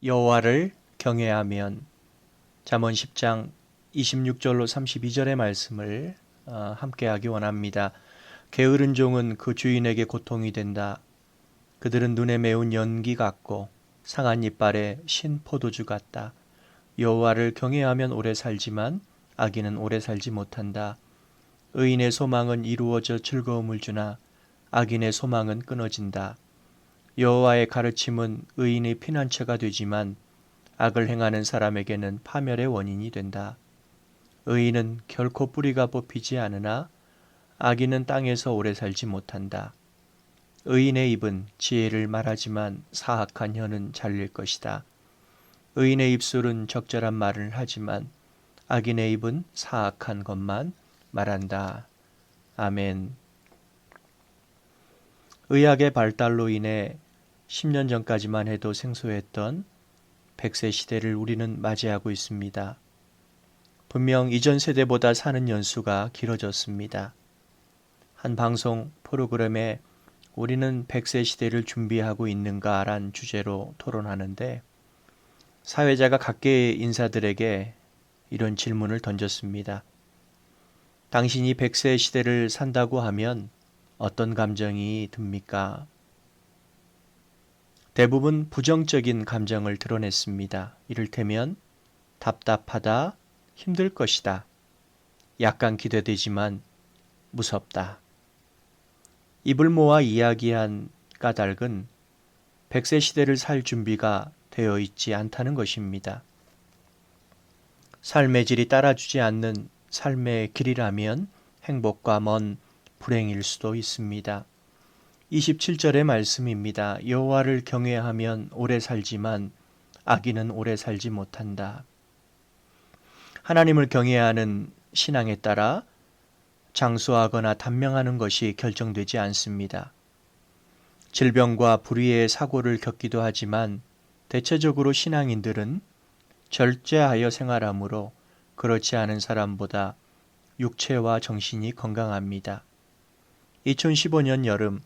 여호와를 경외하면. 잠언 10장 26절로 32절의 말씀을 함께하기 원합니다. 게으른 종은 그 주인에게 고통이 된다. 그들은 눈에 매운 연기 같고 상한 이빨에 신 포도주 같다. 여호와를 경외하면 오래 살지만 악인은 오래 살지 못한다. 의인의 소망은 이루어져 즐거움을 주나 악인의 소망은 끊어진다. 여호와의 가르침은 의인의 피난처가 되지만 악을 행하는 사람에게는 파멸의 원인이 된다. 의인은 결코 뿌리가 뽑히지 않으나 악인은 땅에서 오래 살지 못한다. 의인의 입은 지혜를 말하지만 사악한 혀는 잘릴 것이다. 의인의 입술은 적절한 말을 하지만 악인의 입은 사악한 것만 말한다. 아멘. 의학의 발달로 인해 10년 전까지만 해도 생소했던 100세 시대를 우리는 맞이하고 있습니다. 분명 이전 세대보다 사는 연수가 길어졌습니다. 한 방송 프로그램에 우리는 100세 시대를 준비하고 있는가란 주제로 토론하는데 사회자가 각계의 인사들에게 이런 질문을 던졌습니다. 당신이 100세 시대를 산다고 하면 어떤 감정이 듭니까? 대부분 부정적인 감정을 드러냈습니다. 이를테면 답답하다, 힘들 것이다, 약간 기대되지만 무섭다. 입을 모아 이야기한 까닭은 100세 시대를 살 준비가 되어 있지 않다는 것입니다. 삶의 질이 따라주지 않는 삶의 길이라면 행복과 먼 불행일 수도 있습니다. 27절의 말씀입니다. 여호와를 경외하면 오래 살지만 악인은 오래 살지 못한다. 하나님을 경외하는 신앙에 따라 장수하거나 단명하는 것이 결정되지 않습니다. 질병과 불의의 사고를 겪기도 하지만 대체적으로 신앙인들은 절제하여 생활하므로 그렇지 않은 사람보다 육체와 정신이 건강합니다. 2015년 여름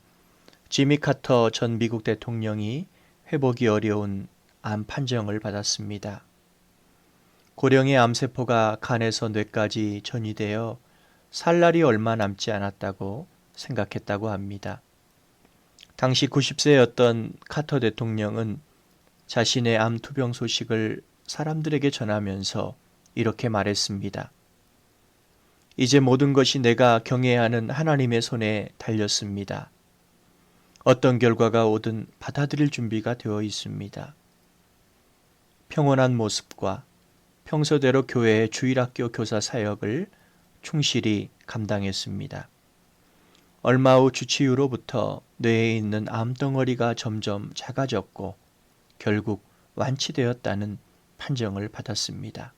지미 카터 전 미국 대통령이 회복이 어려운 암 판정을 받았습니다. 고령의 암세포가 간에서 뇌까지 전이되어 살 날이 얼마 남지 않았다고 생각했다고 합니다. 당시 90세였던 카터 대통령은 자신의 암 투병 소식을 사람들에게 전하면서 이렇게 말했습니다. 이제 모든 것이 내가 경외하는 하나님의 손에 달렸습니다. 어떤 결과가 오든 받아들일 준비가 되어 있습니다. 평온한 모습과 평소대로 교회의 주일학교 교사 사역을 충실히 감당했습니다. 얼마 후 주치 후로부터 뇌에 있는 암덩어리가 점점 작아졌고 결국 완치되었다는 판정을 받았습니다.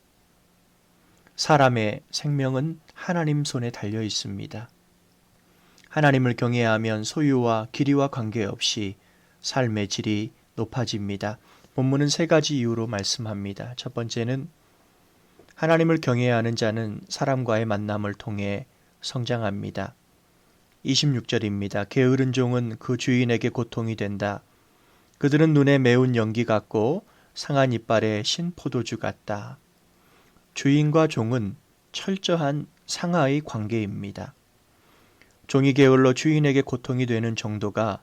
사람의 생명은 하나님 손에 달려 있습니다. 하나님을 경외하면 소유와 길이와 관계없이 삶의 질이 높아집니다. 본문은 세 가지 이유로 말씀합니다. 첫 번째는 하나님을 경외하는 자는 사람과의 만남을 통해 성장합니다. 26절입니다. 게으른 종은 그 주인에게 고통이 된다. 그들은 눈에 매운 연기 같고 상한 이빨에 신 포도주 같다. 주인과 종은 철저한 상하의 관계입니다. 종이 게을러 주인에게 고통이 되는 정도가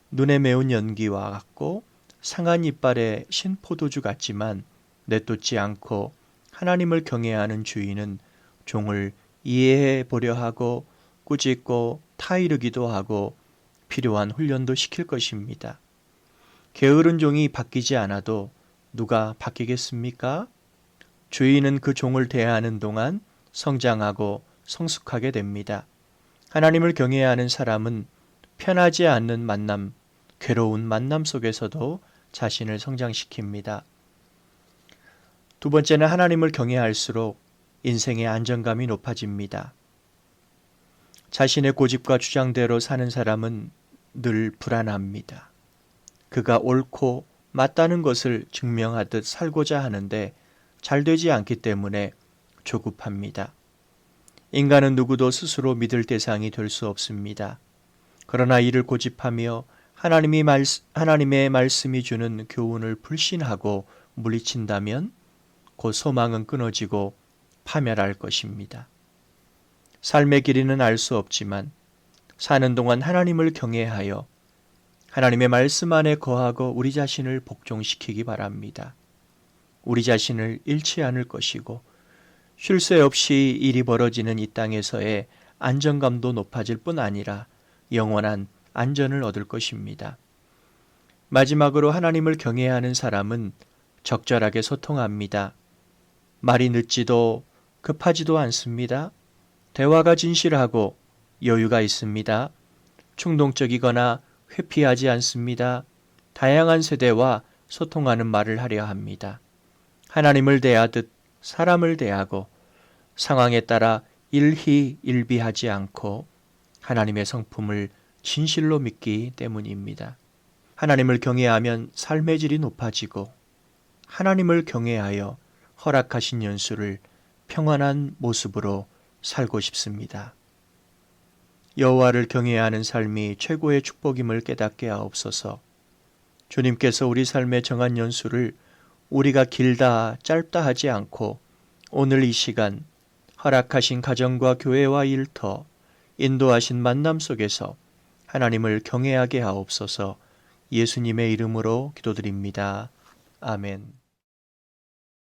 눈에 매운 연기와 같고 상한 이빨에 신 포도주 같지만 내쫓지 않고 하나님을 경외하는 주인은 종을 이해해 보려 하고 꾸짖고 타이르기도 하고 필요한 훈련도 시킬 것입니다. 게으른 종이 바뀌지 않아도 누가 바뀌겠습니까? 주인은 그 종을 대하는 동안 성장하고 성숙하게 됩니다. 하나님을 경외하는 사람은 편하지 않는 만남, 괴로운 만남 속에서도 자신을 성장시킵니다. 두 번째는 하나님을 경외할수록 인생의 안정감이 높아집니다. 자신의 고집과 주장대로 사는 사람은 늘 불안합니다. 그가 옳고 맞다는 것을 증명하듯 살고자 하는데 잘 되지 않기 때문에 조급합니다. 인간은 누구도 스스로 믿을 대상이 될 수 없습니다. 그러나 이를 고집하며 하나님의 말씀이 주는 교훈을 불신하고 물리친다면 그 소망은 끊어지고 파멸할 것입니다. 삶의 길이는 알 수 없지만 사는 동안 하나님을 경외하여 하나님의 말씀 안에 거하고 우리 자신을 복종시키기 바랍니다. 우리 자신을 잃지 않을 것이고 쉴 새 없이 일이 벌어지는 이 땅에서의 안정감도 높아질 뿐 아니라 영원한 안전을 얻을 것입니다. 마지막으로 하나님을 경외하는 사람은 적절하게 소통합니다. 말이 늦지도 급하지도 않습니다. 대화가 진실하고 여유가 있습니다. 충동적이거나 회피하지 않습니다. 다양한 세대와 소통하는 말을 하려 합니다. 하나님을 대하듯 사람을 대하고 상황에 따라 일희일비하지 않고 하나님의 성품을 진실로 믿기 때문입니다. 하나님을 경외하면 삶의 질이 높아지고 하나님을 경외하여 허락하신 연수를 평안한 모습으로 살고 싶습니다. 여호와를 경외하는 삶이 최고의 축복임을 깨닫게 하옵소서. 주님께서 우리 삶의 정한 연수를 우리가 길다 짧다 하지 않고 오늘 이 시간 허락하신 가정과 교회와 일터, 인도하신 만남 속에서 하나님을 경외하게 하옵소서. 예수님의 이름으로 기도드립니다. 아멘.